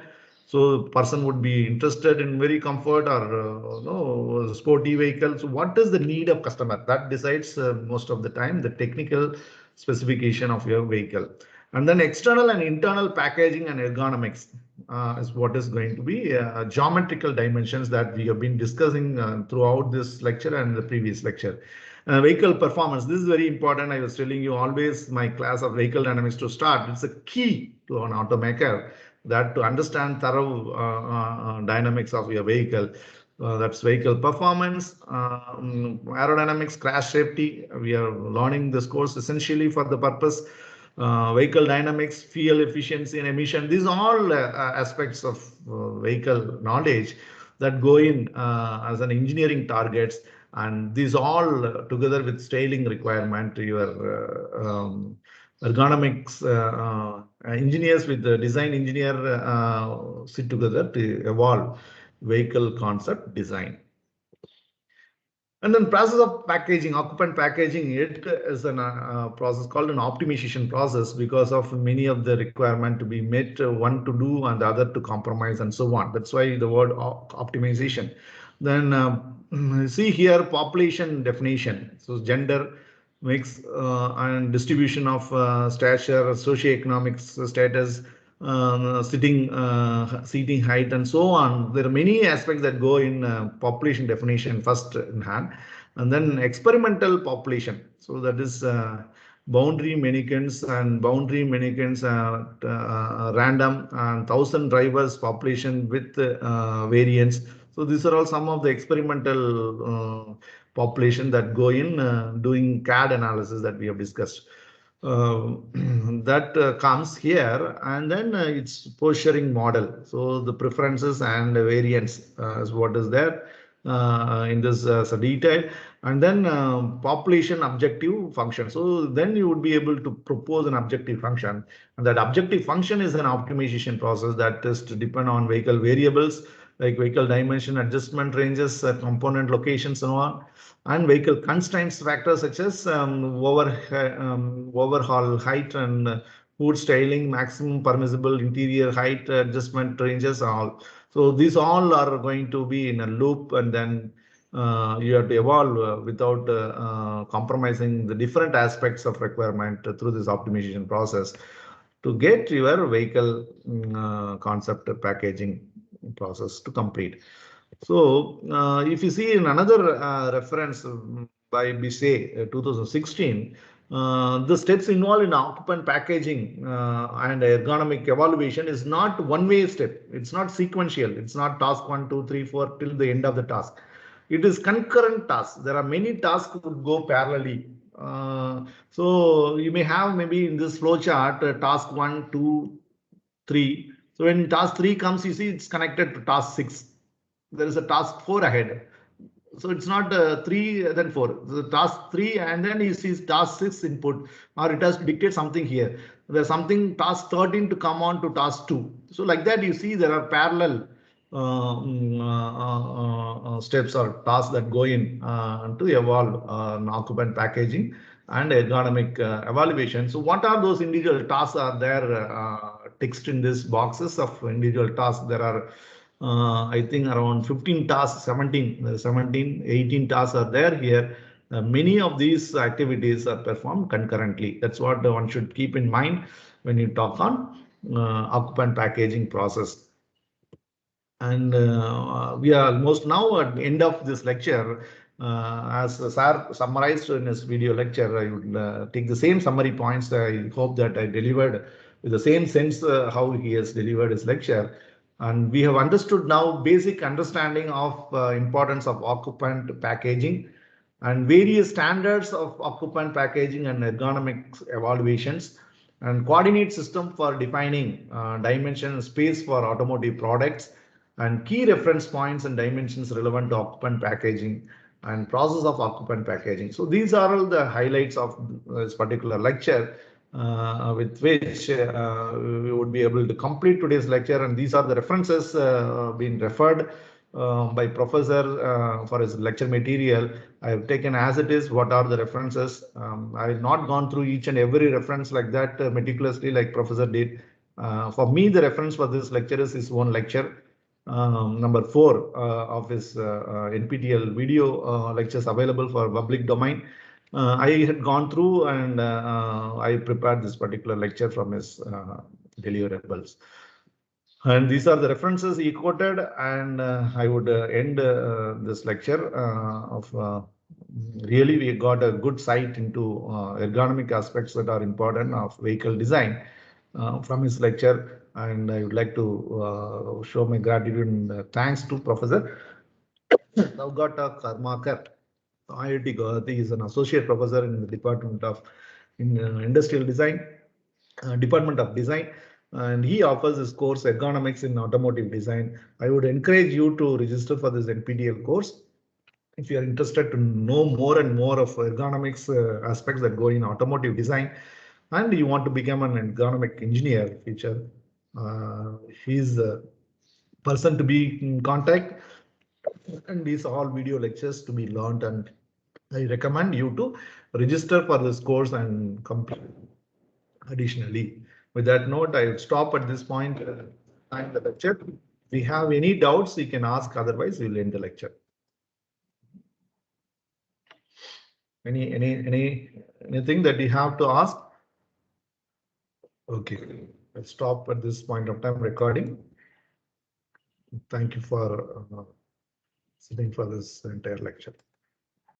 So person would be interested in very comfort or sporty vehicle. So what is the need of customer? That decides most of the time the technical specification of your vehicle. And then external and internal packaging and ergonomics is what is going to be geometrical dimensions that we have been discussing throughout this lecture and the previous lecture. Vehicle performance, this is very important. I was telling you always my class of vehicle dynamics to start. It's a key to an automaker that to understand thorough dynamics of your vehicle. That's vehicle performance, aerodynamics, crash safety. We are learning this course essentially for the purpose. Vehicle dynamics, fuel efficiency and emission. These are all aspects of vehicle knowledge that go in as an engineering targets, and these all together with styling requirement, your ergonomics engineers with the design engineer sit together to evolve vehicle concept design. And then process of packaging, occupant packaging, it is a process called an optimization process because of many of the requirement to be met, one to do and the other to compromise and so on. That's why the word optimization. Then see here population definition. So gender, mix and distribution of stature, socioeconomic status, seating height and so on. There are many aspects that go in population definition first in hand, and then experimental population. So that is boundary mannequins random and 1,000 drivers population with variance. So these are all some of the experimental population that go in doing CAD analysis that we have discussed. That comes here, and then it's posturing model. So the preferences and variance is what is there in this detail, and then population objective function. So then you would be able to propose an objective function, and that objective function is an optimization process that is to depend on vehicle variables like vehicle dimension, adjustment ranges, component locations, and so on, and vehicle constraints factors such as overhaul height and hood styling, maximum permissible interior height adjustment ranges, all. So these all are going to be in a loop, and then you have to evolve without compromising the different aspects of requirement through this optimization process to get your vehicle concept packaging process to complete. So if you see in another reference by Bisset 2016, the steps involved in occupant packaging and ergonomic evaluation is not one-way step. It's not sequential. It's not task 1, 2, 3, 4 till the end of the task. It is concurrent tasks. There are many tasks that would go parallelly. So you may have maybe in this flow chart task 1, 2, 3. So when task 3 comes, you see it's connected to task 6. There is a task 4 ahead. So it's not 3 then 4. So task 3 and then you see task 6 input, or it has to dictate something here. There's something task 13 to come on to task 2. So like that you see there are parallel steps or tasks that go in to evolve occupant packaging and ergonomic evaluation. So what are those individual tasks are there text in these boxes of individual tasks? There are I think around 15 tasks, 17, 18 tasks are there here. Many of these activities are performed concurrently. That's what one should keep in mind when you talk on occupant packaging process. And we are almost now at the end of this lecture. As Sir summarized in his video lecture, I would take the same summary points. I hope that I delivered with the same sense how he has delivered his lecture. And we have understood now basic understanding of importance of occupant packaging and various standards of occupant packaging and ergonomics evaluations and coordinate system for defining dimension and space for automotive products and key reference points and dimensions relevant to occupant packaging and process of occupant packaging. So these are all the highlights of this particular lecture with which we would be able to complete today's lecture, and these are the references being referred by Professor for his lecture material. I have taken as it is what are the references. I have not gone through each and every reference like that meticulously like Professor did. For me, the reference for this lecture is his own lecture. Number 4 of his NPTEL video lectures available for public domain. I had gone through and I prepared this particular lecture from his deliverables. And these are the references he quoted, and I would end this lecture of really we got a good sight into ergonomic aspects that are important of vehicle design from his lecture. And I would like to show my gratitude and thanks to Professor Sougata Karmakar. IIT Guwahati is an associate professor in the Department of Industrial Design, Department of Design, and he offers this course Ergonomics in Automotive Design. I would encourage you to register for this NPTEL course if you are interested to know more and more of ergonomics aspects that go in automotive design, and you want to become an ergonomic engineer future. He's the person to be in contact, and these all video lectures to be learned, and I recommend you to register for this course and complete additionally. With that note, I would stop at this point and the lecture. If you have any doubts, you can ask, otherwise we'll end the lecture. Anything that you have to ask? Okay, let's stop at this point of time recording. Thank you for sitting for this entire lecture.